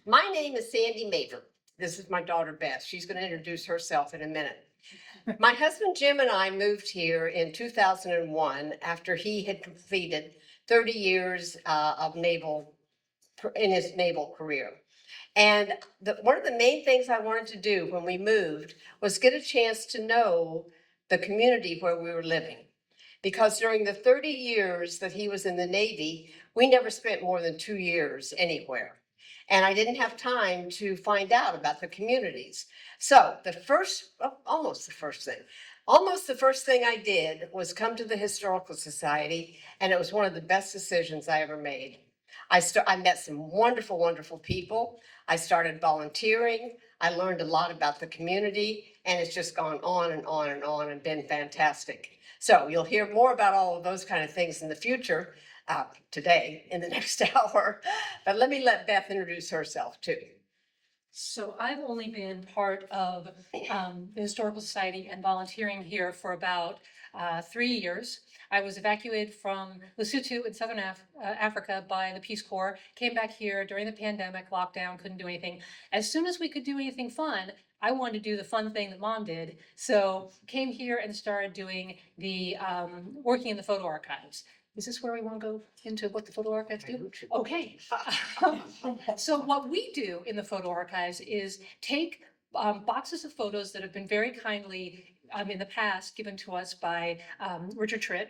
My name is Sandy Mader. This is my daughter, Beth. She's going to introduce herself in a minute. My husband, Jim, and I moved here in 2001 after he had completed 30 years in his naval career. And one of the main things I wanted to do when we moved was get a chance to know the community where we were living. Because during the 30 years that he was in the Navy, we never spent more than 2 years anywhere. And I didn't have time to find out about the communities. So almost the first thing I did was come to the Historical Society, and it was one of the best decisions I ever made. I met some wonderful, wonderful people. I started volunteering. I learned a lot about the community, and it's just gone on and on and on and been fantastic. So you'll hear more about all of those kind of things in the future, today, in the next hour. But let Beth introduce herself too. So I've only been part of the Historical Society and volunteering here for about 3 years. I was evacuated from Lesotho in Southern Africa by the Peace Corps, came back here during the pandemic, lockdown, couldn't do anything. As soon as we could do anything fun, I wanted to do the fun thing that Mom did. So came here and started doing the working in the photo archives. Is this where we want to go into what the photo archives do? Okay. So what we do in the photo archives is take boxes of photos that have been very kindly in the past given to us by Richard Tritt.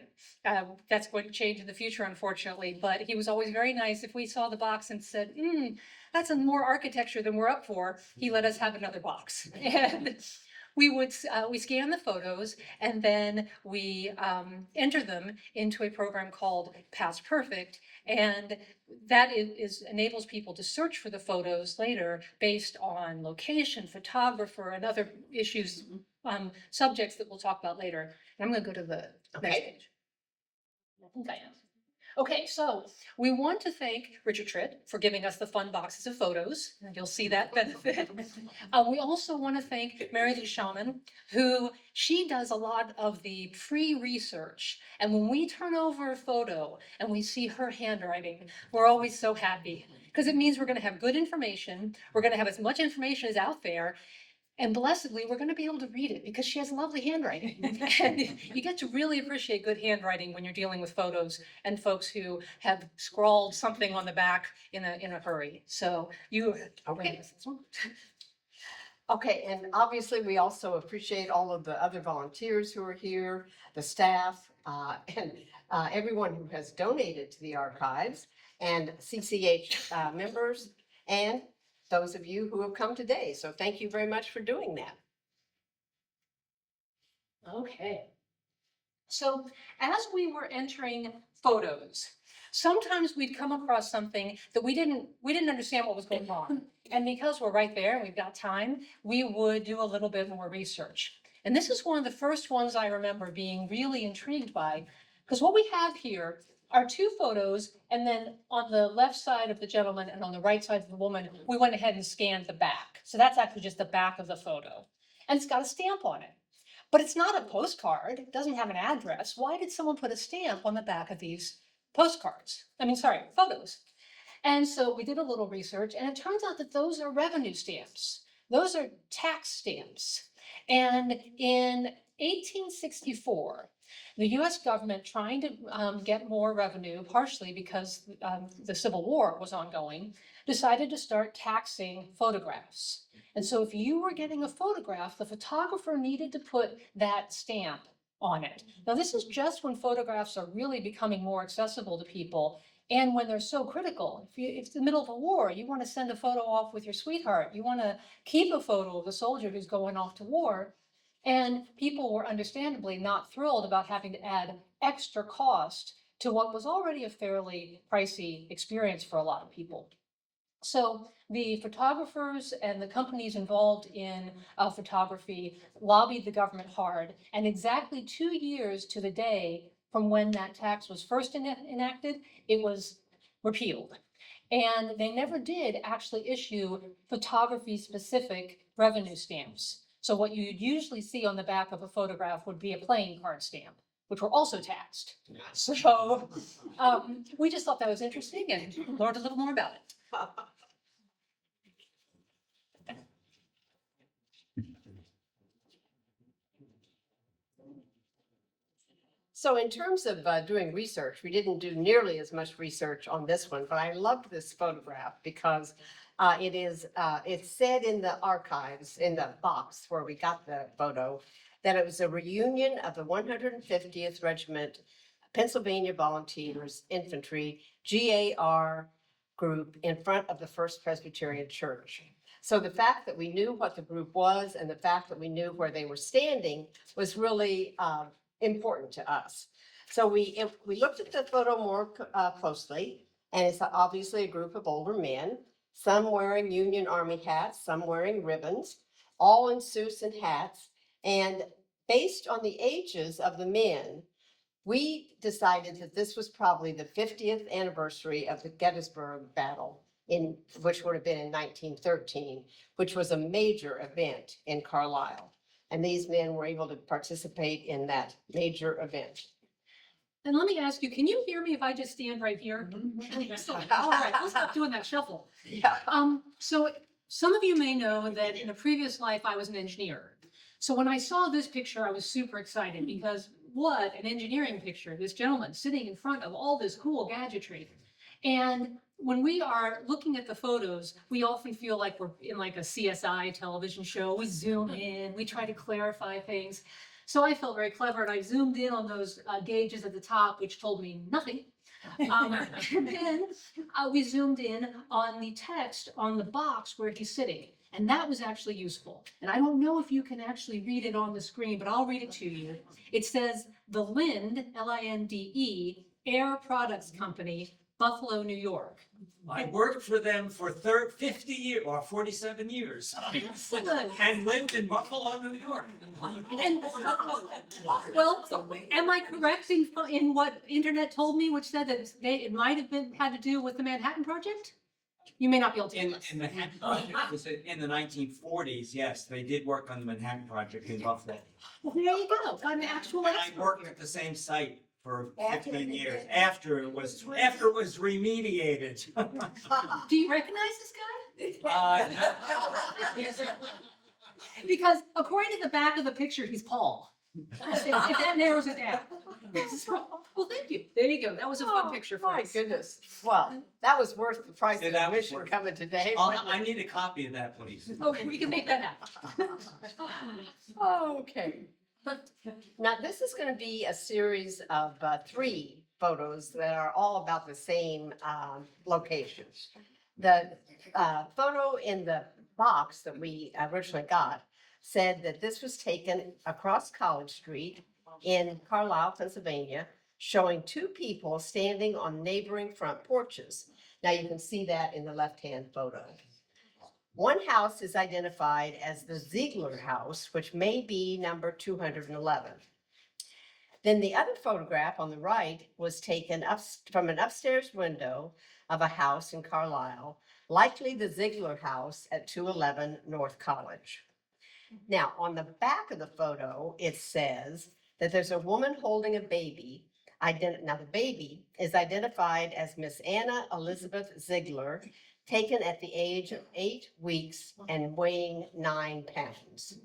That's going to change in the future, unfortunately, but he was always very nice. If we saw the box and said, that's a more architecture than we're up for, he let us have another box. And we scan the photos, and then we enter them into a program called Past Perfect, and that enables people to search for the photos later based on location, photographer, and other issues, subjects that we'll talk about later. And I'm going to go to the next page. I think I am. Okay, so we want to thank Richard Tritt for giving us the fun boxes of photos, and you'll see that benefit. We also want to thank Mary Lou Shaman, she does a lot of the pre-research. And when we turn over a photo and we see her handwriting, we're always so happy because it means we're going to have good information. We're going to have as much information as out there. And blessedly, we're going to be able to read it because she has lovely handwriting. And you get to really appreciate good handwriting when you're dealing with photos and folks who have scrawled something on the back in a hurry. So okay. Okay, and obviously we also appreciate all of the other volunteers who are here, the staff, and everyone who has donated to the archives, and CCH members, and those of you who have come today. So thank you very much for doing that. Okay. So as we were entering photos, sometimes we'd come across something that we didn't understand what was going on. And because we're right there and we've got time, we would do a little bit more research. And this is one of the first ones I remember being really intrigued by, because what we have here are two photos, and then on the left side of the gentleman and on the right side of the woman, we went ahead and scanned the back. So that's actually just the back of the photo. And it's got a stamp on it. But it's not a postcard. It doesn't have an address. Why did someone put a stamp on the back of these photos? And so we did a little research, and it turns out that those are revenue stamps. Those are tax stamps. And in 1864, the US government, trying to get more revenue, partially because the Civil War was ongoing, decided to start taxing photographs. And so if you were getting a photograph, the photographer needed to put that stamp on it. Now, this is just when photographs are really becoming more accessible to people and when ththey're so critical. If it's the middle of a war, you want to send a photo off with your sweetheart. You want to keep a photo of the soldier who's going off to war. And people were understandably not thrilled about having to add extra cost to what was already a fairly pricey experience for a lot of people. So the photographers and the companies involved in photography lobbied the government hard, and exactly 2 years to the day from when that tax was first enacted, it was repealed. And they never did actually issue photography-specific revenue stamps. So what you'd usually see on the back of a photograph would be a playing card stamp, which were also taxed. So we just thought that was interesting and learned a little more about it. So in terms of doing research, we didn't do nearly as much research on this one, but I loved this photograph because it said in the archives, in the box where we got the photo, that it was a reunion of the 150th Regiment Pennsylvania Volunteers Infantry GAR group in front of the First Presbyterian Church. So the fact that we knew what the group was and the fact that we knew where they were standing was really important to us. So we looked at the photo more closely, and it's obviously a group of older men, some wearing Union Army hats, some wearing ribbons, all in suits and hats. And based on the ages of the men, we decided that this was probably the 50th anniversary of the Gettysburg Battle, which would have been in 1913, which was a major event in Carlisle. And these men were able to participate in that major event. And let me ask you, can you hear me if I just stand right here? All right, we'll stop doing that shuffle. Yeah. So some of you may know that in a previous life, I was an engineer. So when I saw this picture, I was super excited because what an engineering picture, this gentleman sitting in front of all this cool gadgetry. And when we are looking at the photos, we often feel like we're in like a CSI television show. We zoom in, we try to clarify things. So I felt very clever and I zoomed in on those gauges at the top, which told me nothing. And then we zoomed in on the text on the box where he's sitting. And that was actually useful. And I don't know if you can actually read it on the screen, but I'll read it to you. It says, the Linde, Linde, Air Products Company, Buffalo, New York. I worked for them for 50 years or 47 years. And lived in Buffalo, New York. And, well, am I correct in what internet told me, which said that it might have had to do with the Manhattan Project? You may not be able to. In the Manhattan Project was in the 1940s. Yes, they did work on the Manhattan Project in Buffalo. Well, there you go. I'm an actual And I expert. worked at the same site for 15 years after it was remediated. Do you recognize this guy? Because according to the back of the picture, he's Paul. If that narrows it down. Well, thank you. There you go. That was a fun picture for My us. goodness. Well, that was worth the price Yeah, of that was admission worth it. coming today. I need a copy of that, please. Okay, we can make that happen. Okay. Now, this is going to be a series of 3 photos that are all about the same location. The photo in the box that we originally got said that this was taken across College Street in Carlisle, Pennsylvania, showing 2 people standing on neighboring front porches. Now you can see that in the left-hand photo. One house is identified as the Ziegler House, which may be number 211. Then the other photograph on the right was taken from an upstairs window of a house in Carlisle, likely the Ziegler House at 211 North College. Now, on the back of the photo, it says that there's a woman holding a baby. Now, the baby is identified as Miss Anna Elizabeth Ziegler, taken at the age of 8 weeks and weighing 9 pounds.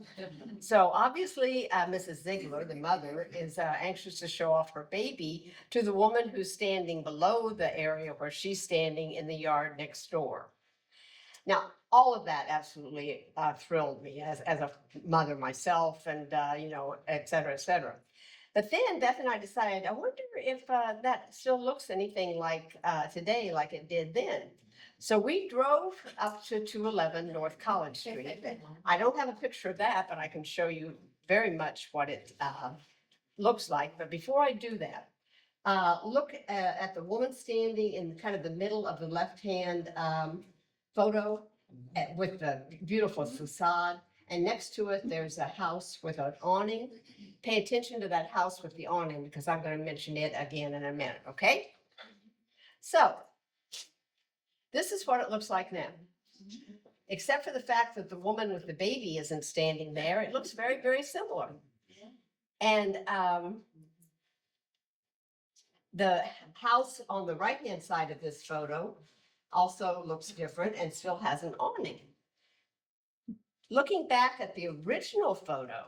So obviously, Mrs. Ziegler, the mother, is anxious to show off her baby to the woman who's standing below the area where she's standing in the yard next door. Now, all of that absolutely thrilled me as a mother myself and, et cetera, et cetera. But then Beth and I decided, I wonder if that still looks anything like today, like it did then. So we drove up to 211 North College Street. I don't have a picture of that, but I can show you very much what it looks like. But before I do that, look at the woman standing in kind of the middle of the left-hand photo with the beautiful facade. And next to it, there's a house with an awning. Pay attention to that house with the awning because I'm going to mention it again in a minute, okay? So, this is what it looks like now. Except for the fact that the woman with the baby isn't standing there, it looks very, very similar. And the house on the right-hand side of this photo also looks different and still has an awning. Looking back at the original photo,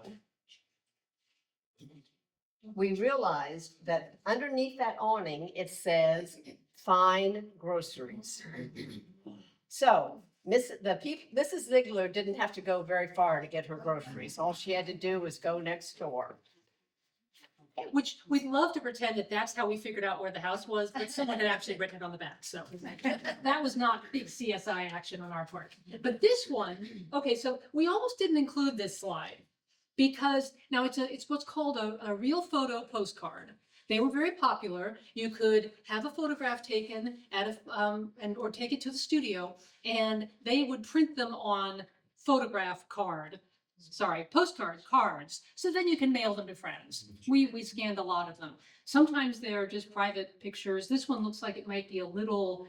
we realized that underneath that awning, it says fine groceries. So Mrs. Ziegler didn't have to go very far to get her groceries. All she had to do was go next door. Which we'd love to pretend that that's how we figured out where the house was, but someone had actually written it on the back, so that was not big CSI action on our part. But this one, okay, so we almost didn't include this slide because now it's what's called a real photo postcard. They were very popular. You could have a photograph taken at or take it to the studio, and they would print them on postcard cards. So then you can mail them to friends. We scanned a lot of them. Sometimes they're just private pictures. This one looks like it might be a little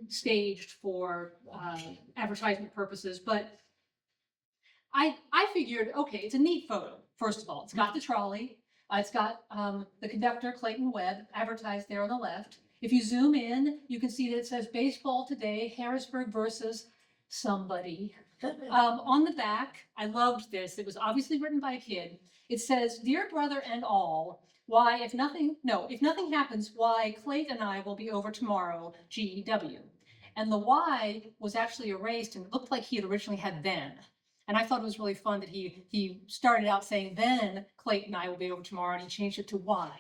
staged for advertisement purposes, but I figured, okay, it's a neat photo. First of all, it's got the trolley. It's got the conductor, Clayton Webb, advertised there on the left. If you zoom in, you can see that it says baseball today, Harrisburg versus somebody. On the back, I loved this. It was obviously written by a kid. It says, "Dear brother and all, if nothing happens, why Clayton and I will be over tomorrow, GEW." And the Y was actually erased and it looked like he had originally had then. And I thought it was really fun that he started out saying, "Then Clayton and I will be over tomorrow," and he changed it to Y.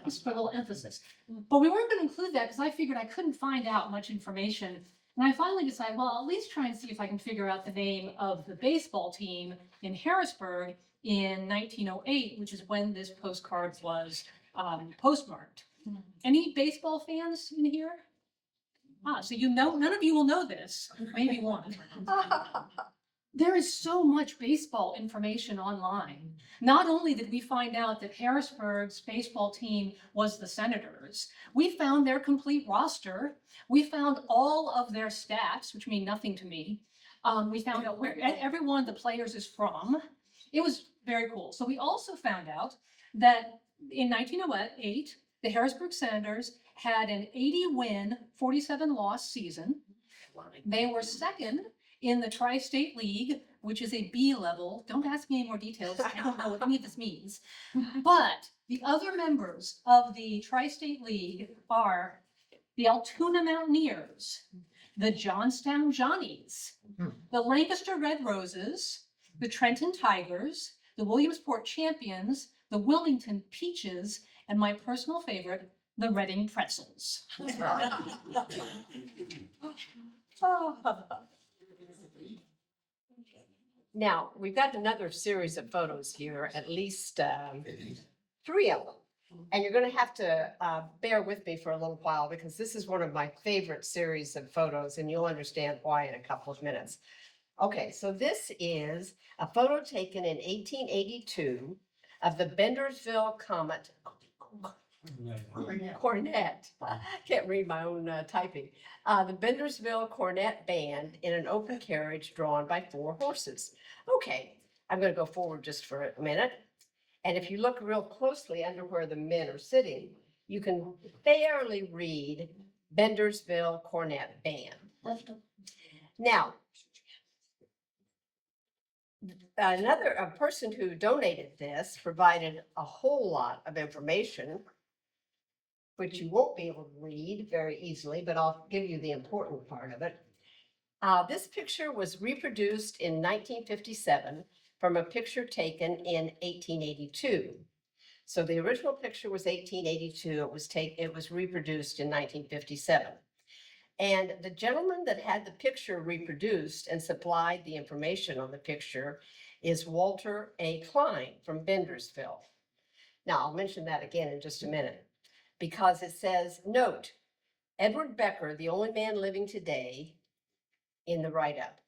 Just for a little emphasis. But we weren't going to include that because I figured I couldn't find out much information. And I finally decided, well, I'll at least try and see if I can figure out the name of the baseball team in Harrisburg in 1908, which is when this postcard was postmarked. Any baseball fans in here? So none of you will know this, maybe one. There is so much baseball information online. Not only did we find out that Harrisburg's baseball team was the Senators, we found their complete roster. We found all of their stats, which mean nothing to me. We found out where every one of the players is from. It was very cool. So we also found out that in 1908, the Harrisburg Senators had an 80-win, 47-loss season. They were second in the Tri-State League, which is a B level. Don't ask me any more details. I don't know what any of this means. But the other members of the Tri-State League are the Altoona Mountaineers, the Johnstown Johnnies, the Lancaster Red Roses, the Trenton Tigers, the Williamsport Champions, the Wilmington Peaches, and my personal favorite, the Reading Pretzels. Now, we've got another series of photos here, at least 3 of them. And you're going to have to bear with me for a little while because this is one of my favorite series of photos, and you'll understand why in a couple of minutes. Okay, so this is a photo taken in 1882 of the Bendersville Comet. Cornet. Can't read my own typing. The Bendersville Cornet Band in an open carriage drawn by 4 horses. Okay, I'm going to go forward just for a minute. And if you look real closely under where the men are sitting, you can barely read Bendersville Cornet Band. Now, a person who donated this provided a whole lot of information, which you won't be able to read very easily, but I'll give you the important part of it. This picture was reproduced in 1957 from a picture taken in 1882. So the original picture was 1882. It was reproduced in 1957. And the gentleman that had the picture reproduced and supplied the information on the picture is Walter A. Klein from Bendersville. Now, I'll mention that again in just a minute, because it says, note, Edward Becker, the only man living today, in the write-up.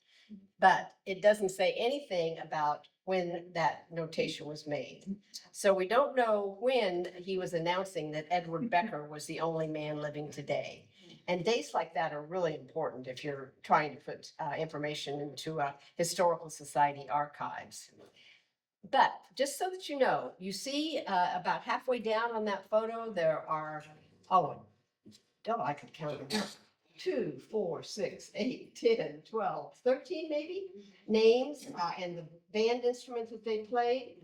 But it doesn't say anything about when that notation was made. So we don't know when he was announcing that Edward Becker was the only man living today. And dates like that are really important if you're trying to put information into historical society archives. But just so that you know, you see about halfway down on that photo, there are, I could count them. 2, 4, 6, 8, 10, 12, 13 maybe names and the band instruments that they played.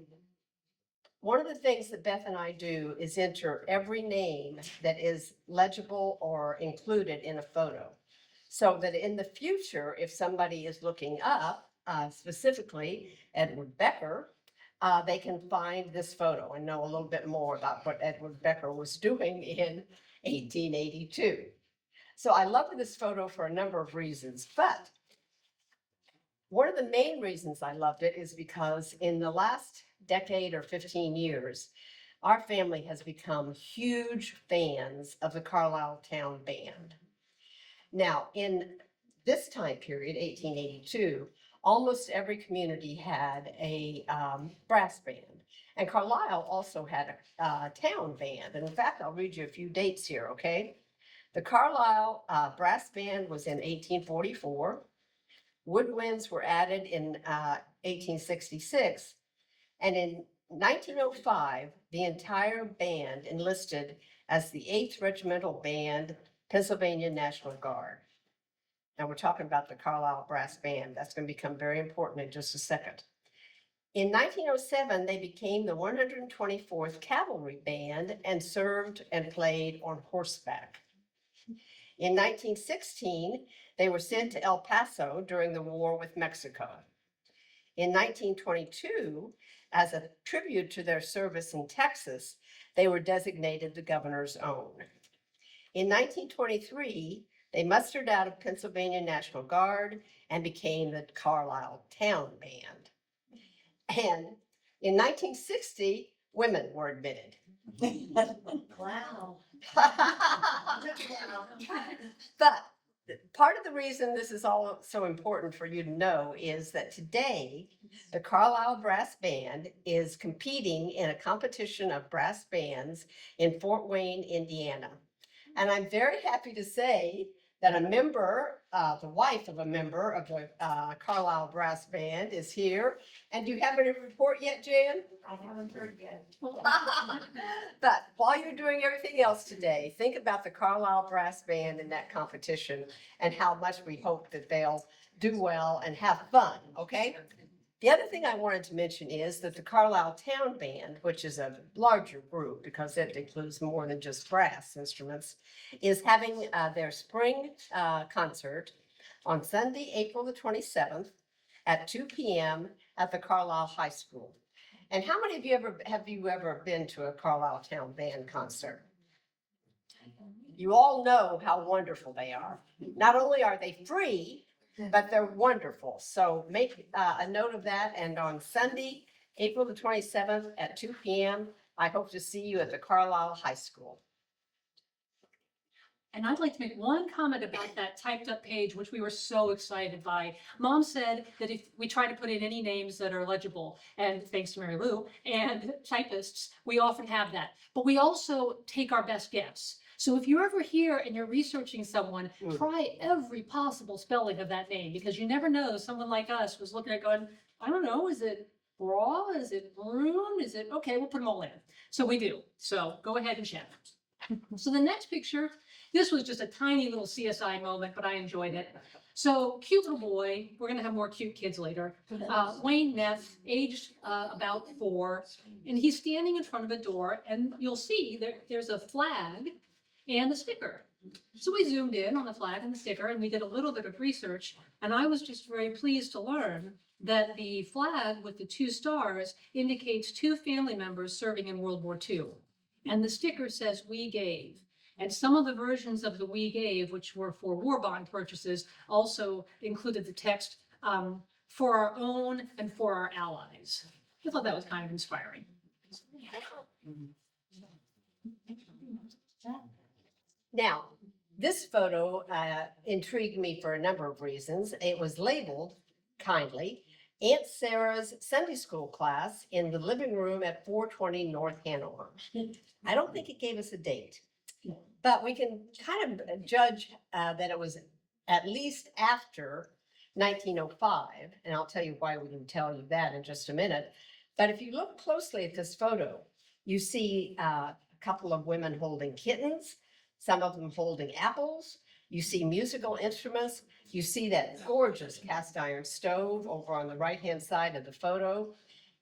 one of the things that Beth and I do is enter every name that is legible or included in a photo. So that in the future, if somebody is looking up specifically Edward Becker, they can find this photo and know a little bit more about what Edward Becker was doing in 1882. So I love this photo for a number of reasons, but one of the main reasons I loved it is because in the last decade or 15 years, our family has become huge fans of the Carlisle Town Band. Now, in this time period, 1882, almost every community had a brass band. And Carlisle also had a town band. And in fact, I'll read you a few dates here, okay? The Carlisle brass band was in 1844. Woodwinds were added in 1866. And in 1905, the entire band enlisted as the 8th Regimental Band, Pennsylvania National Guard. Now we're talking about the Carlisle Brass Band. That's going to become very important in just a second. In 1907, they became the 124th Cavalry Band and served and played on horseback. In 1916, they were sent to El Paso during the war with Mexico. In 1922, as a tribute to their service in Texas, they were designated the governor's own. In 1923, they mustered out of Pennsylvania National Guard and became the Carlisle Town Band. And in 1960, women were admitted. Wow. But part of the reason this is all so important for you to know is that today, the Carlisle Brass Band is competing in a competition of brass bands in Fort Wayne, Indiana. And I'm very happy to say that a member, the wife of a member of the Carlisle Brass Band is here. And do you have any report yet, Jan? I haven't heard yet. But while you're doing everything else today, think about the Carlisle Brass Band in that competition and how much we hope that they'll do well and have fun, okay? The other thing I wanted to mention is that the Carlisle Town Band, which is a larger group because it includes more than just brass instruments, is having their spring concert on Sunday, April the 27th at 2 p.m. at the Carlisle High School. And how many of you have you ever been to a Carlisle Town Band concert? You all know how wonderful they are. Not only are they free, but they're wonderful. So make a note of that. And on Sunday, April the 27th at 2 p.m., I hope to see you at the Carlisle High School. And I'd like to make one comment about that typed up page, which we were so excited by. Mom said that if we try to put in any names that are legible, and thanks to Mary Lou and typists, we often have that. But we also take our best guess. So if you're ever here and you're researching someone, try every possible spelling of that name, because you never know. Someone like us was looking at going, I don't know, is it Bra? Is it Maroon? Is it, okay, we'll put them all in. So we do. So go ahead and check. So the next picture, this was just a tiny little CSI moment, but I enjoyed it. So cute little boy, we're gonna have more cute kids later. Wayne Neff, aged about 4, and he's standing in front of a door, and you'll see there's a flag and a sticker. So we zoomed in on the flag and the sticker, and we did a little bit of research, and I was just very pleased to learn that the flag with the 2 stars indicates 2 family members serving in World War II. And the sticker says, "We gave." And some of the versions of the "We gave," which were for war bond purchases, also included the text, "For our own and for our allies." I thought that was kind of inspiring. Now, this photo intrigued me for a number of reasons. It was labeled kindly Aunt Sarah's Sunday school class in the living room at 420 North Hanover. I don't think it gave us a date, but we can kind of judge that it was at least after 1905, and I'll tell you why we can tell you that in just a minute. But if you look closely at this photo, you see a couple of women holding kittens, some of them holding apples. You see musical instruments. You see that gorgeous cast iron stove over on the right-hand side of the photo.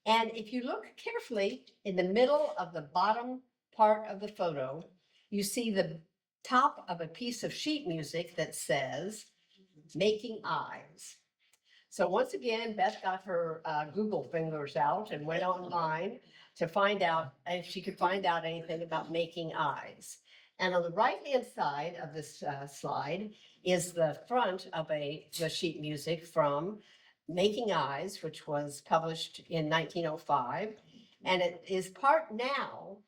And if you look carefully in the middle of the bottom part of the photo, you see the top of a piece of sheet music that says, "Making Eyes." So once again, Beth got her Google fingers out and went online to find out if she could find out anything about making eyes. And on the right-hand side of this slide is the front of the sheet music from Making Eyes, which was published in 1905. And it is part now.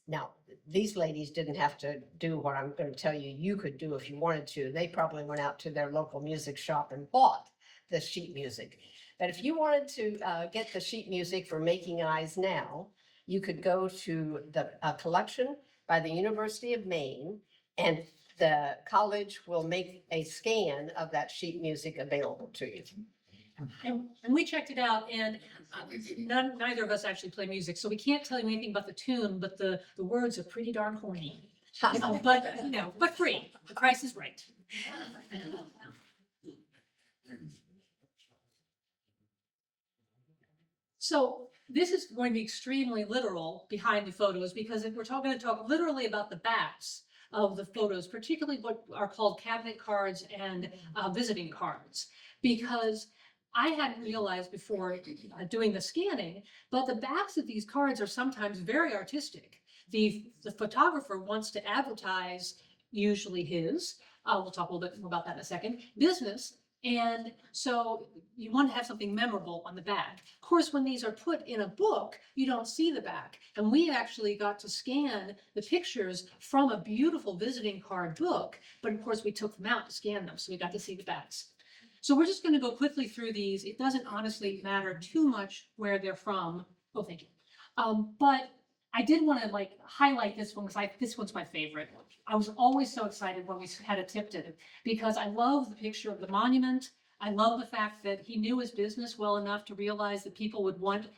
Now, these ladies didn't have to do what I'm going to tell you you could do if you wanted to. They probably went out to their local music shop and bought the sheet music. But if you wanted to get the sheet music for Making Eyes now, you could go to the collection by the University of Maine, and the college will make a scan of that sheet music available to you. And we checked it out, and neither of us actually play music, so we can't tell you anything about the tune, but the words are pretty darn corny. But free. The price is right. So this is going to be extremely literal behind the photos, because we're going to talk literally about the backs of the photos, particularly what are called cabinet cards and visiting cards, because I hadn't realized before doing the scanning, but the backs of these cards are sometimes very artistic. The photographer wants to advertise, usually his, we'll talk a little bit more about that in a second, business. And so you want to have something memorable on the back. Of course, when these are put in a book, you don't see the back. And we actually got to scan the pictures from a beautiful visiting card book, but of course we took them out to scan them, so we got to see the backs. So we're just going to go quickly through these. It doesn't honestly matter too much where they're from. Oh, thank you. But I did want to highlight this one because this one's my favorite. I was always so excited when we had a tip to it, because I love the picture of the monument. I love the fact that he knew his business well enough to realize that people would want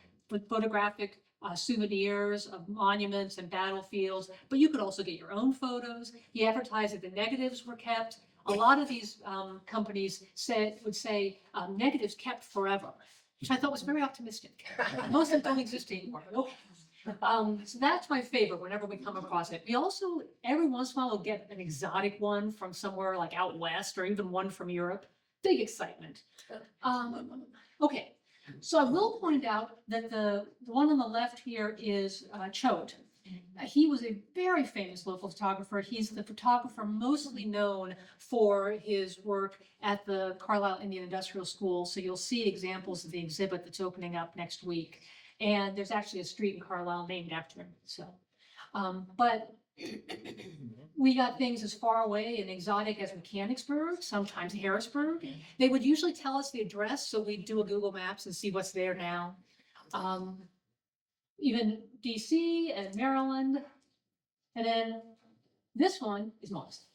photographic souvenirs of monuments and battlefields, but you could also get your own photos. He advertised that the negatives were kept. A lot of these companies would say negatives kept forever, which I thought was very optimistic. Most of them don't exist anymore. So that's my favorite whenever we come across it. We also, every once in a while, will get an exotic one from somewhere like out west, or even one from Europe. Big excitement. Okay, so I will point out that the one on the left here is Choate. He was a very famous local photographer. He's the photographer mostly known for his work at the Carlisle Indian Industrial School. So you'll see examples of the exhibit that's opening up next week. And there's actually a street in Carlisle named after him. So, but we got things as far away and exotic as Mechanicsburg, sometimes Harrisburg. They would usually tell us the address, so we'd do a Google Maps and see what's there now. Even DC and Maryland. And then this one is Mars.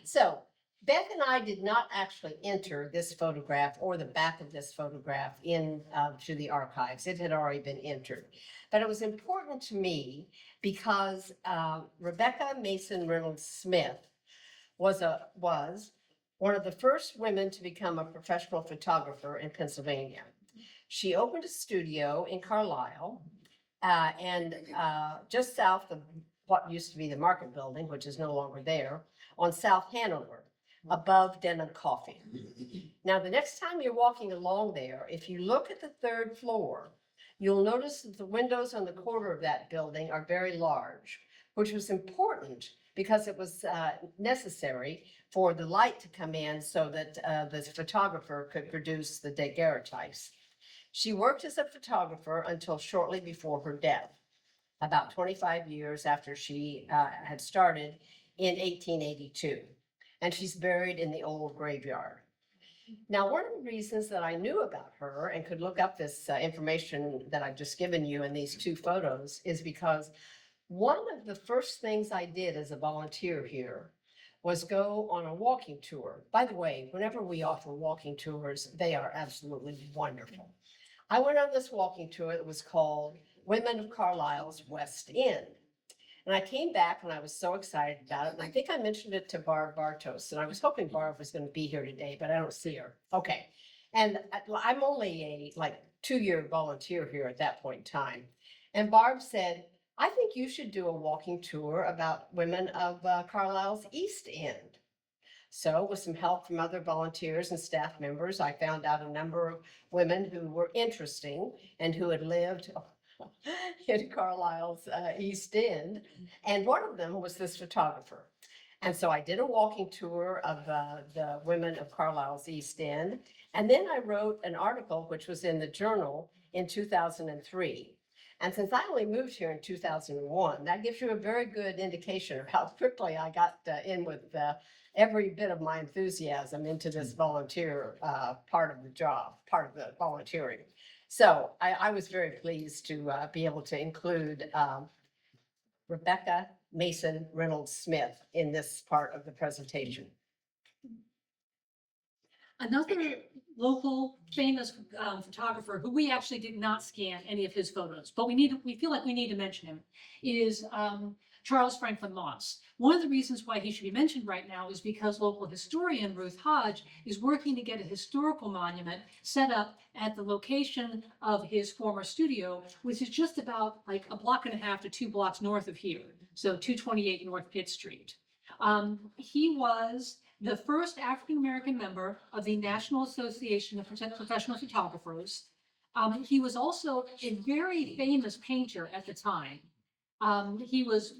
So Beth and I did not actually enter this photograph or the back of this photograph in to the archives. It had already been entered. But it was important to me because Rebecca Mason Reynolds Smith was one of the first women to become a professional photographer in Pennsylvania. She opened a studio in Carlisle and just south of what used to be the Market Building, which is no longer there, on South Hanover, above Denon Coffee. Now, the next time you're walking along there, if you look at the third floor, you'll notice that the windows on the corner of that building are very large, which was important because it was necessary for the light to come in so that the photographer could produce the daguerreotypes. She worked as a photographer until shortly before her death, about 25 years after she had started in 1882. And she's buried in the old graveyard. Now, one of the reasons that I knew about her and could look up this information that I've just given you in these two photos is because one of the first things I did as a volunteer here was go on a walking tour. By the way, whenever we offer walking tours, they are absolutely wonderful. I went on this walking tour that was called Women of Carlisle's West End. And I came back and I was so excited about it. And I think I mentioned it to Barb Bartos. And I was hoping Barb was going to be here today, but I don't see her. Okay. And I'm only a like 2-year volunteer here at that point in time. And Barb said, I think you should do a walking tour about women of Carlisle's East End. So with some help from other volunteers and staff members, I found out a number of women who were interesting and who had lived in Carlisle's East End. And one of them was this photographer. And so I did a walking tour of the women of Carlisle's East End. And then I wrote an article, which was in the journal in 2003. And since I only moved here in 2001, that gives you a very good indication of how quickly I got in with every bit of my enthusiasm into this volunteer part of the job, part of the volunteering. So I was very pleased to be able to include Rebecca Mason Reynolds Smith in this part of the presentation. Another local famous photographer who we actually did not scan any of his photos, but we feel like we need to mention him, is Charles Franklin Moss. One of the reasons why he should be mentioned right now is because local historian Ruth Hodge is working to get a historical monument set up at the location of his former studio, which is just about like a block and a half to 2 blocks north of here. So 228 North Pitt Street. He was the first African-American member of the National Association of Professional Photographers. He was also a very famous painter at the time. He was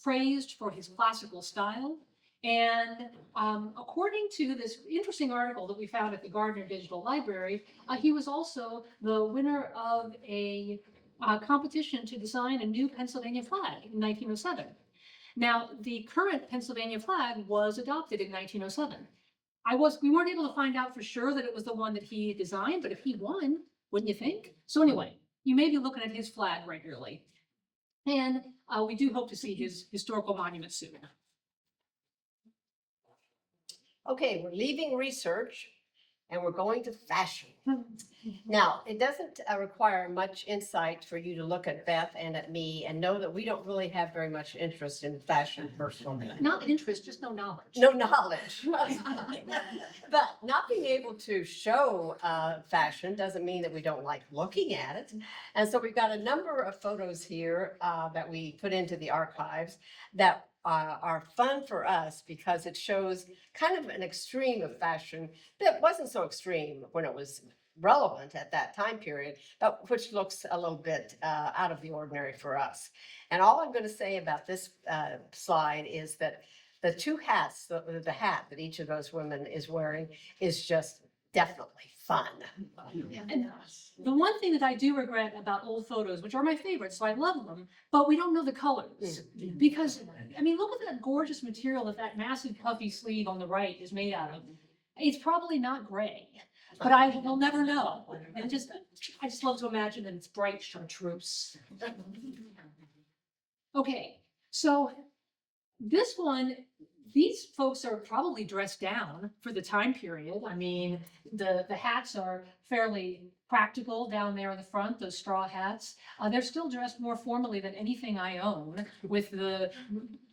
praised for his classical style. And according to this interesting article that we found at the Gardner Digital Library, he was also the winner of a competition to design a new Pennsylvania flag in 1907. Now, the current Pennsylvania flag was adopted in 1907. We weren't able to find out for sure that it was the one that he designed, but if he won, wouldn't you think? So anyway, you may be looking at his flag regularly. And we do hope to see his historical monument soon. Okay, we're leaving research and we're going to fashion. Now, it doesn't require much insight for you to look at Beth and at me and know that we don't really have very much interest in fashion personally. Not interest, just no knowledge. No knowledge. But not being able to show fashion doesn't mean that we don't like looking at it. And so we've got a number of photos here that we put into the archives that are fun for us because it shows kind of an extreme of fashion that wasn't so extreme when it was relevant at that time period, but which looks a little bit out of the ordinary for us. And all I'm going to say about this slide is that the 2 hats, the hat that each of those women is wearing is just definitely fun. And the one thing that I do regret about old photos, which are my favorites, so I love them, but we don't know the colors. Because, I mean, look at that gorgeous material that massive puffy sleeve on the right is made out of. It's probably not gray, but I will never know. And I just love to imagine that it's bright chartreuse. Okay, so this one, these folks are probably dressed down for the time period. I mean, the hats are fairly practical down there in the front, those straw hats. They're still dressed more formally than anything I own, with the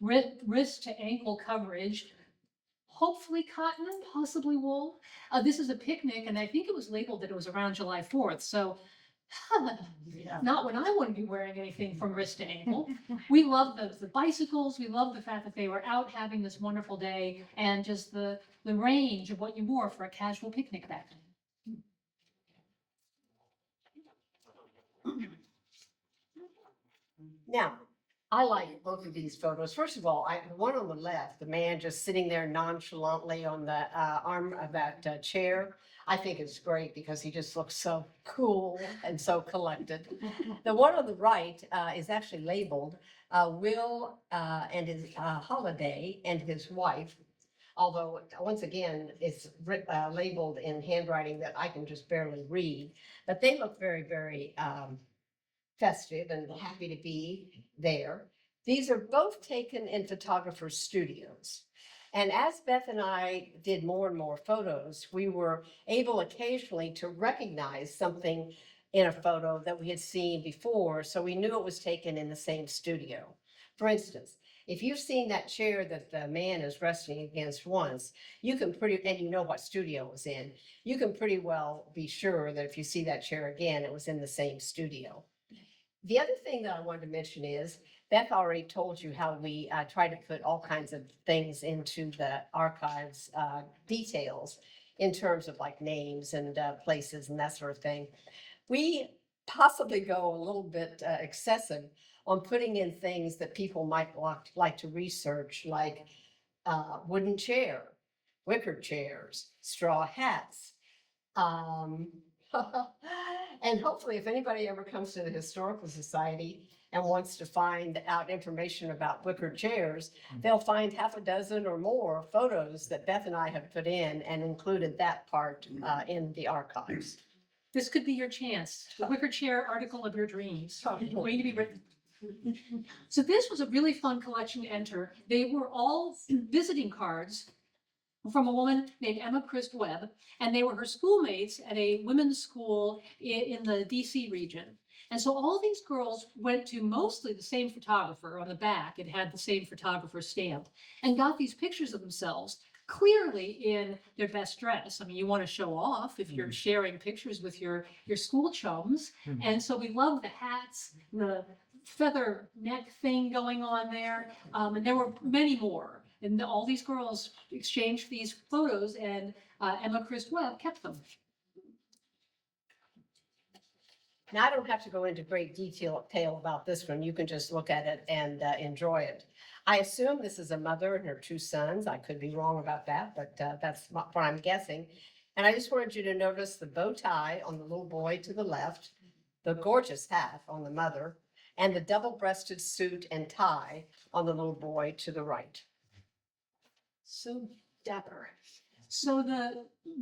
wrist to ankle coverage. Hopefully cotton, possibly wool. This is a picnic, and I think it was labeled that it was around July 4th. So not when I wouldn't be wearing anything from wrist to ankle. We love the bicycles. We love the fact that they were out having this wonderful day, and just the range of what you wore for a casual picnic back then. Now, I like both of these photos. First of all, the one on the left, the man just sitting there nonchalantly on the arm of that chair, I think is great because he just looks so cool and so collected. The one on the right is actually labeled Will and his Holiday and his wife, although once again, it's labeled in handwriting that I can just barely read, but they look very, very festive and happy to be there. These are both taken in photographers' studios. And as Beth and I did more and more photos, we were able occasionally to recognize something in a photo that we had seen before, so we knew it was taken in the same studio. For instance, If you've seen that chair that the man is resting against once, and you know what studio it was in, you can pretty well be sure that if you see that chair again, it was in the same studio. The other thing that I wanted to mention is Beth already told you how we try to put all kinds of things into the archives details in terms of like names and places and that sort of thing. We possibly go a little bit excessive on putting in things that people might like to research, like wooden chair, wicker chairs, straw hats. Um, and hopefully, if anybody ever comes to the Historical Society and wants to find out information about wicker chairs, they'll find half a dozen or more photos that Beth and I have put in and included that part in the archives. This could be your chance, the wicker chair article of your dreams, waiting to be written. So this was a really fun collection to enter. They were all visiting cards from a woman named Emma Christ Webb, and they were her schoolmates at a women's school in the DC region. And so all these girls went to mostly the same photographer. On the back, it had the same photographer stamped, and got these pictures of themselves clearly in their best dress. I mean, you want to show off if you're sharing pictures with your school chums. And so we love the hats, the feather neck thing going on there. And there were many more. And all these girls exchanged these photos, and Emma Christ Webb kept them. Now, I don't have to go into great detail about this one. You can just look at it and enjoy it. I assume this is a mother and her two sons. I could be wrong about that, but that's what I'm guessing. And I just wanted you to notice the bow tie on the little boy to the left, the gorgeous hat on the mother, and the double-breasted suit and tie on the little boy to the right. So dapper. So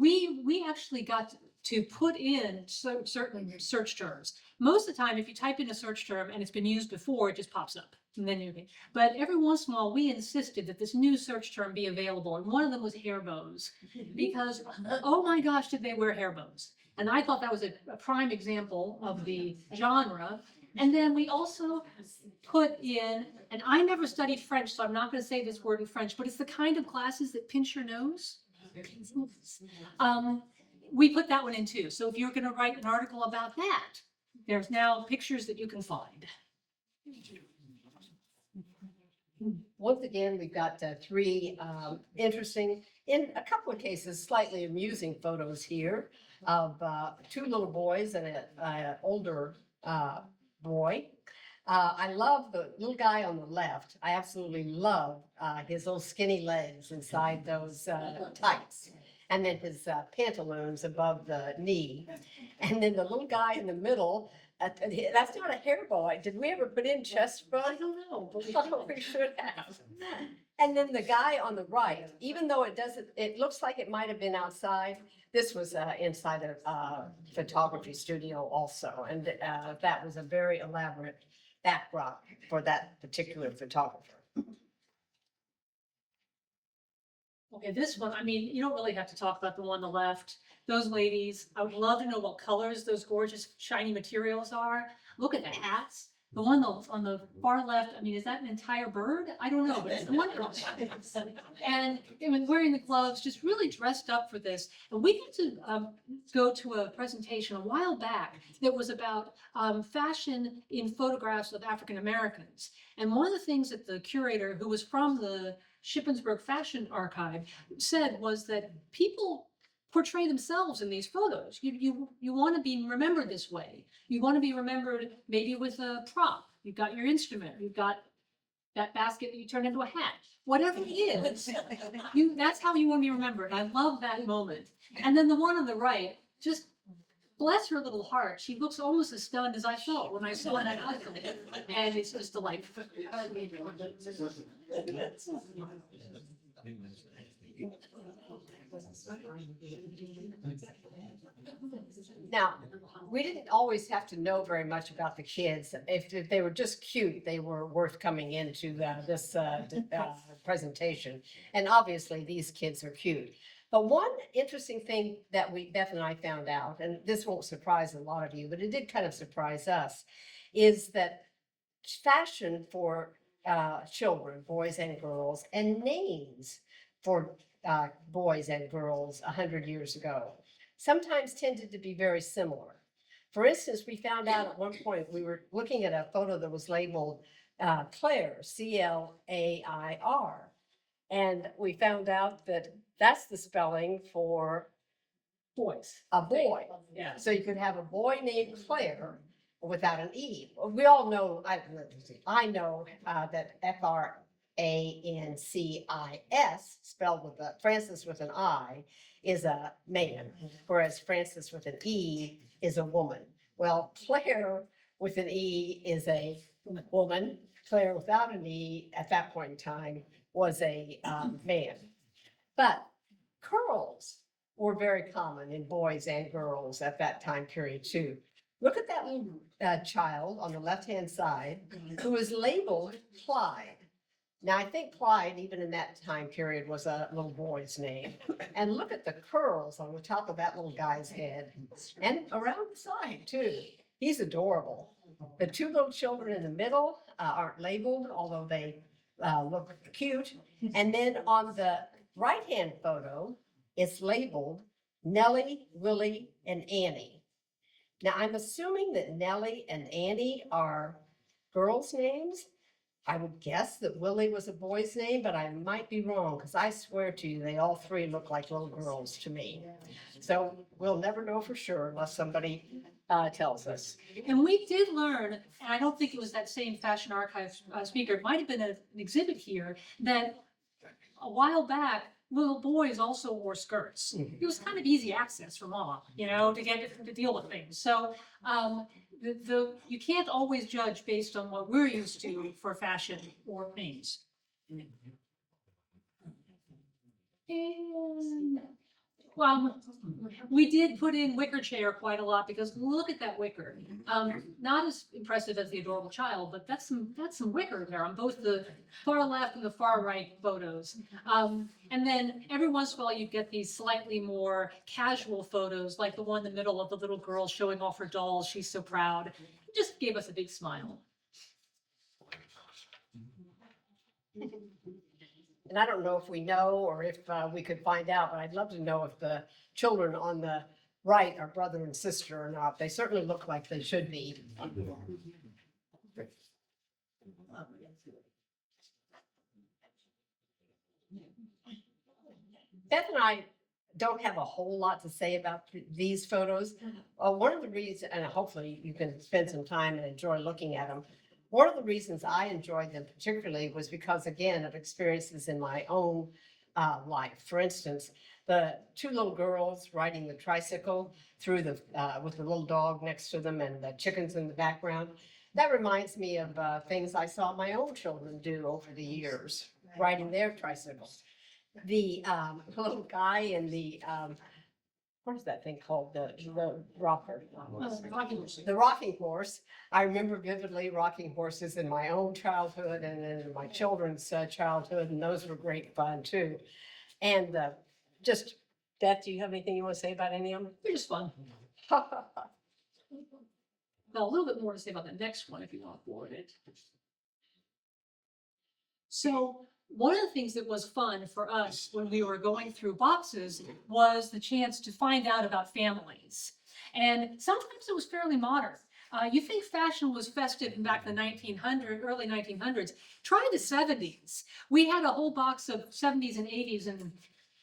we actually got to put in certain search terms. Most of the time, if you type in a search term and it's been used before, it just pops up. And then but every once in a while, we insisted that this new search term be available. And one of them was hair bows, because oh my gosh, did they wear hair bows? And I thought that was a prime example of the genre. And then we also put in, and I never studied French, so I'm not going to say this word in French, but it's the kind of glasses that pinch your nose. We put that one in too. So if you're going to write an article about that, there's now pictures that you can find. Once again, we've got three interesting, in a couple of cases, slightly amusing photos here of two little boys and an older boy. I love the little guy on the left. I absolutely love his little skinny legs inside those tights. And then his pantaloons above the knee. And then the little guy in the middle, that's not a hair bow. Did we ever put in chest bow? I don't know, but We should have. And then the guy on the right, even though it looks like it might have been outside, this was inside a photography studio also. And that was a very elaborate backdrop for that particular photographer. Okay, this one, I mean, you don't really have to talk about the one on the left. Those ladies, I would love to know what colors those gorgeous shiny materials are. Look at the hats. The one on the far left, I mean, is that an entire bird? I don't know, but it's wonderful. And wearing the gloves, just really dressed up for this. And we got to go to a presentation a while back that was about fashion in photographs of African Americans. And one of the things that the curator, who was from the Shippensburg Fashion Archive, said was that people portray themselves in these photos. You want to be remembered this way. You want to be remembered maybe with a prop. You've got your instrument. You've got that basket that you turn into a hat. Whatever it is, that's how you want to be remembered. I love that moment. And then the one on the right, just bless her little heart. She looks almost as stunned as I felt when I saw that icon. And it's just delightful. Now, we didn't always have to know very much about the kids. If they were just cute, they were worth coming into this presentation. And obviously, these kids are cute. But one interesting thing that Beth and I found out, and this won't surprise a lot of you, but it did kind of surprise us, is that fashion for children, boys and girls, and names for boys and girls 100 years ago sometimes tended to be very similar. For instance, we found out at one point, we were looking at a photo that was labeled Claire, Clair. And we found out that that's the spelling for Boys. a boy. Yeah. So you could have a boy named Claire without an E. We all know, I know that Francis, spelled with a Francis with an I, is a man, whereas Francis with an E is a woman. Well, Claire with an E is a woman. Claire without an E at that point in time was a man. But curls were very common in boys and girls at that time period too. Look at that little child on the left-hand side who is labeled Clyde. Now, I think Clyde, even in that time period, was a little boy's name. And look at the curls on the top of that little guy's head and around the side too. He's adorable. The two little children in the middle aren't labeled, although they look cute. And then on the right-hand photo, it's labeled Nellie, Willie, and Annie. Now, I'm assuming that Nellie and Annie are girls' names. I would guess that Willie was a boy's name, but I might be wrong because I swear to you, they all three look like little girls to me. So we'll never know for sure unless somebody tells us. And we did learn, and I don't think it was that same Fashion Archive speaker, it might have been an exhibit here, that a while back, little boys also wore skirts. It was kind of easy access for mom, to deal with things. So you can't always judge based on what we're used to for fashion or names. And we did put in wicker chair quite a lot because look at that wicker. Not as impressive as the adorable child, but that's some wicker there on both the far left and the far right photos. And then every once in a while you get these slightly more casual photos, like the one in the middle of the little girl showing off her dolls. She's so proud. It just gave us a big smile. And I don't know if we know or if we could find out, but I'd love to know if the children on the right are brother and sister or not. They certainly look like they should be. Beth and I don't have a whole lot to say about these photos. One of the reasons, and hopefully you can spend some time and enjoy looking at them. One of the reasons I enjoyed them particularly was because, again, of experiences in my own life. For instance, the two little girls riding the tricycle through with the little dog next to them and the chickens in the background. That reminds me of things I saw my own children do over the years, riding their tricycles. The little guy in the what is that thing called? The rocker. The rocking horse. I remember vividly rocking horses in my own childhood and in my children's childhood, and those were great fun too. And Beth, do you have anything you want to say about any of them? They're just fun. Well, a little bit more to say about the next one if you want to forward it. So one of the things that was fun for us when we were going through boxes was the chance to find out about families. And sometimes it was fairly modern. You think fashion was festive back in the early 1900s. Try the 70s. We had a whole box of 70s and 80s, and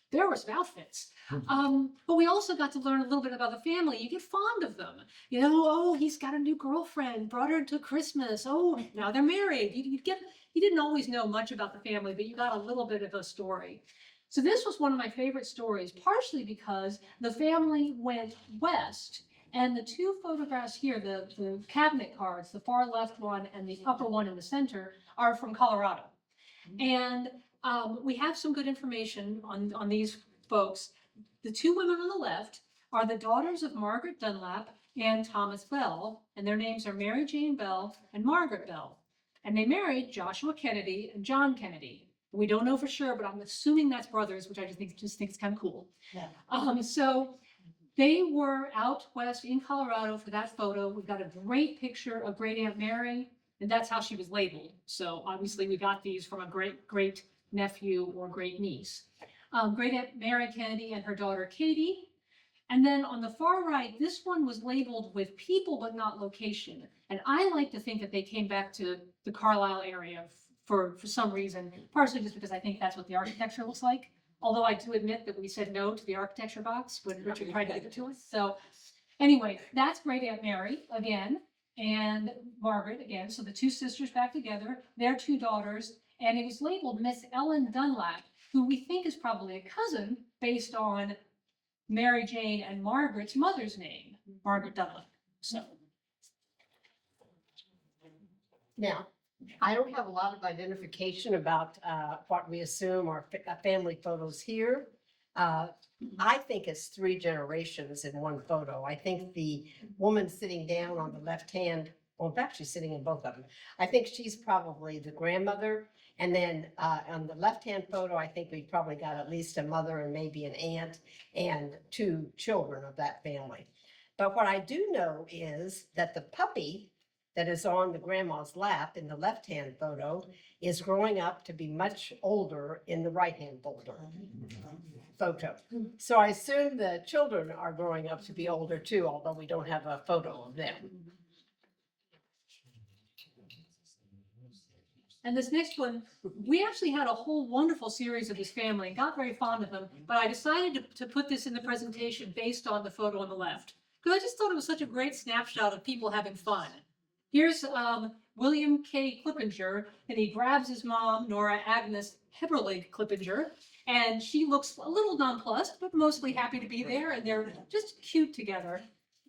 there were some outfits. But we also got to learn a little bit about the family. You get fond of them. Oh, he's got a new girlfriend, brought her to Christmas. Oh, now they're married. You didn't always know much about the family, but you got a little bit of a story. So this was one of my favorite stories, partially because the family went west, and the two photographs here, the cabinet cards, the far left one and the upper one in the center, are from Colorado. And we have some good information on these folks. The two women on the left are the daughters of Margaret Dunlap and Thomas Bell, and their names are Mary Jane Bell and Margaret Bell. And they married Joshua Kennedy and John Kennedy. We don't know for sure, but I'm assuming that's brothers, which I just think is kind of cool. Yeah. So they were out west in Colorado for that photo. We've got a great picture of Great Aunt Mary and that's how she was labeled. So obviously we got these from a great nephew or great niece. Great Aunt Mary Kennedy and her daughter Katie. And then on the far right, this one was labeled with people but not location. And I like to think that they came back to the Carlisle area for some reason, partially just because I think that's what the architecture looks like. Although I do admit that we said no to the architecture box when Richard tried to give it to us. So anyway, that's Great Aunt Mary again, and Margaret again. So the two sisters back together, their two daughters, and it was labeled Miss Ellen Dunlap, who we think is probably a cousin based on Mary Jane and Margaret's mother's name, Margaret Dunlap. So Now, I don't have a lot of identification about what we assume are family photos here. I think it's 3 generations in one photo. I think the woman sitting down on the left hand, well, in fact, she's sitting in both of them. I think she's probably the grandmother. And then on the left-hand photo, I think we probably got at least a mother and maybe an aunt and 2 children of that family. But what I do know is that the puppy that is on the grandma's lap in the left-hand photo is growing up to be much older in the right-hand photo. So I assume the children are growing up to be older too, although we don't have a photo of them. and this next one, we actually had a whole wonderful series of this family and got very fond of them, but I decided to put this in the presentation based on the photo on the left, because I just thought it was such a great snapshot of people having fun. Here's William K. Clippinger, and he grabs his mom, Nora Agnes Heberlig Clippinger, and she looks a little nonplussed, but mostly happy to be there, and they're just cute together.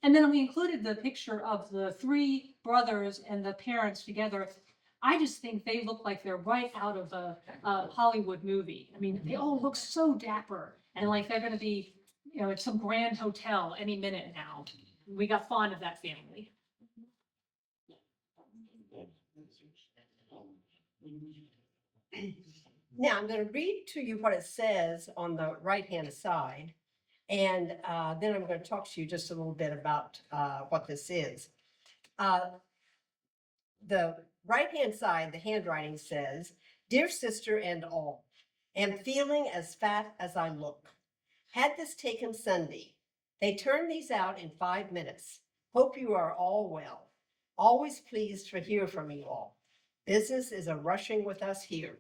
And then we included the picture of the 3 brothers and the parents together. I just think they look like they're right out of a Hollywood movie. I mean, they all look so dapper and like they're going to be, at some grand hotel any minute now. We got fond of that family. Now, I'm going to read to you what it says on the right-hand side, and then I'm going to talk to you just a little bit about what this is. The right-hand side, the handwriting says, "Dear sister and all, am feeling as fat as I look. Had this taken Sunday. They turned these out in 5 minutes. Hope you are all well. Always pleased to hear from you all. Business is a rushing with us here.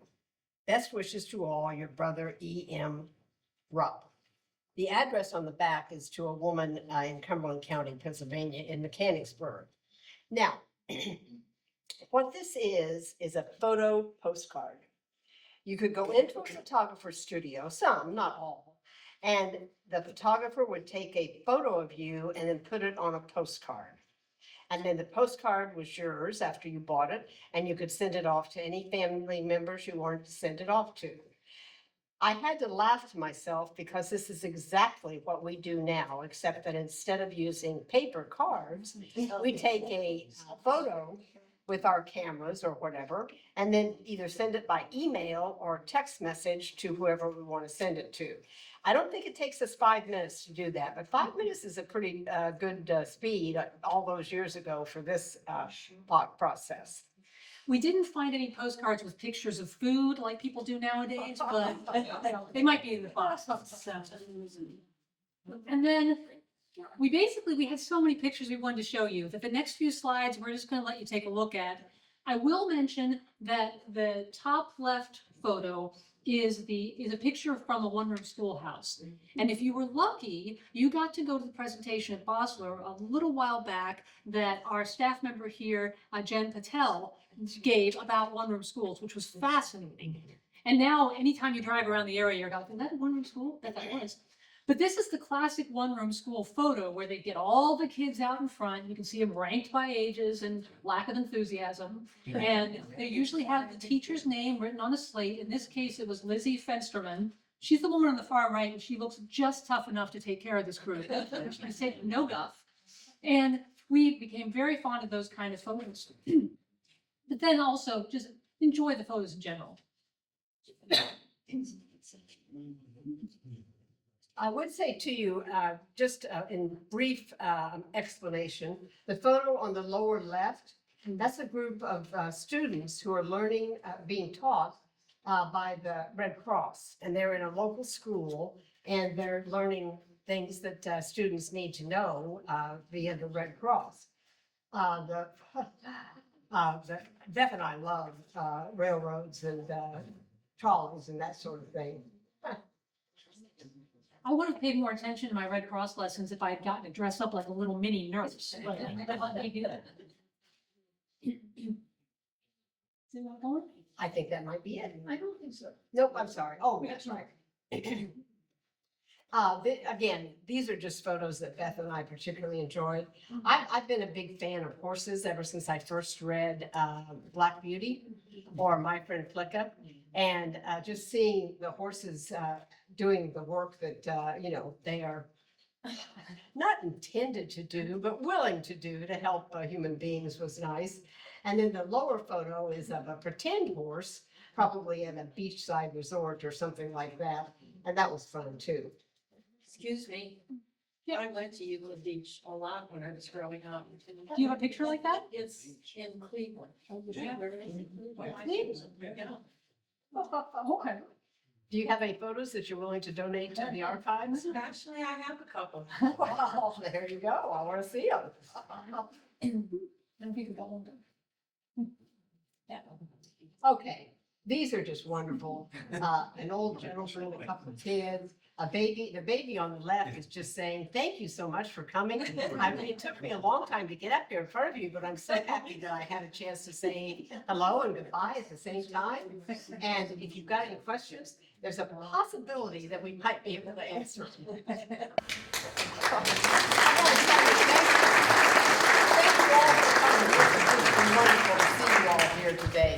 Best wishes to all, your brother E.M. Rupp." The address on the back is to a woman in Cumberland County, Pennsylvania, in Mechanicsburg. Now, what this is a photo postcard. You could go into a photographer's studio, some, not all, and the photographer would take a photo of you and then put it on a postcard. And then the postcard was yours after you bought it, and you could send it off to any family members you wanted to send it off to. I had to laugh to myself because this is exactly what we do now, except that instead of using paper cards, we take a photo with our cameras or whatever, and then either send it by email or text message to whoever we want to send it to. I don't think it takes us 5 minutes to do that, but 5 minutes is a pretty good speed all those years ago for this process. We didn't find any postcards with pictures of food like people do nowadays, but they might be in the box. So. And then we had so many pictures we wanted to show you that the next few slides we're just going to let you take a look at. I will mention that the top left photo is a picture from a one-room schoolhouse. And if you were lucky, you got to go to the presentation at Bosler a little while back that our staff member here, Jen Patel, gave about one-room schools, which was fascinating. And now, anytime you drive around the area, you're like, is that a one-room school? That was. But this is the classic one-room school photo where they get all the kids out in front. You can see them ranked by ages and lack of enthusiasm. And they usually have the teacher's name written on a slate. In this case, it was Lizzie Fensterman. She's the woman on the far right, and she looks just tough enough to take care of this group. She said no guff. And we became very fond of those kind of photos. But then also just enjoy the photos in general. I would say to you, just in brief explanation, the photo on the lower left That's a group of students who are learning, being taught by the Red Cross. And they're in a local school and they're learning things that students need to know via the Red Cross. The Beth and I love railroads and trolleys and that sort of thing. I would have paid more attention to my Red Cross lessons if I had gotten to dress up like a little mini nurse. But I did. See what I'm going? I think that might be it. I don't think so. Nope, I'm sorry. Oh, that's right. Again, these are just photos that Beth and I particularly enjoyed. I've been a big fan of horses ever since I first read Black Beauty or My Friend Flicka. And just seeing the horses doing the work that, you know, they are not intended to do, but willing to do to help human beings was nice. And then the lower photo is of a pretend horse, probably at a beachside resort or something like that. And that was fun too. Excuse me. Yeah. I went to Euclid Beach a lot when I was growing up. Do you have a picture like that? It's in Cleveland. Yeah. Where is it? Yeah. Okay. Do you have any photos that you're willing to donate to the archives? Actually, I have a couple. Well, there you go. I want to see them. And you can go on. Yeah. Okay, these are just wonderful. An old gentleman, a couple of kids, a baby. The baby on the left is just saying, thank you so much for coming. I mean, it took me a long time to get up here in front of you, but I'm so happy that I had a chance to say hello and goodbye at the same time. And if you've got any questions, there's a possibility that we might be able to answer. Thank you all for coming. It's been wonderful to see you all here today.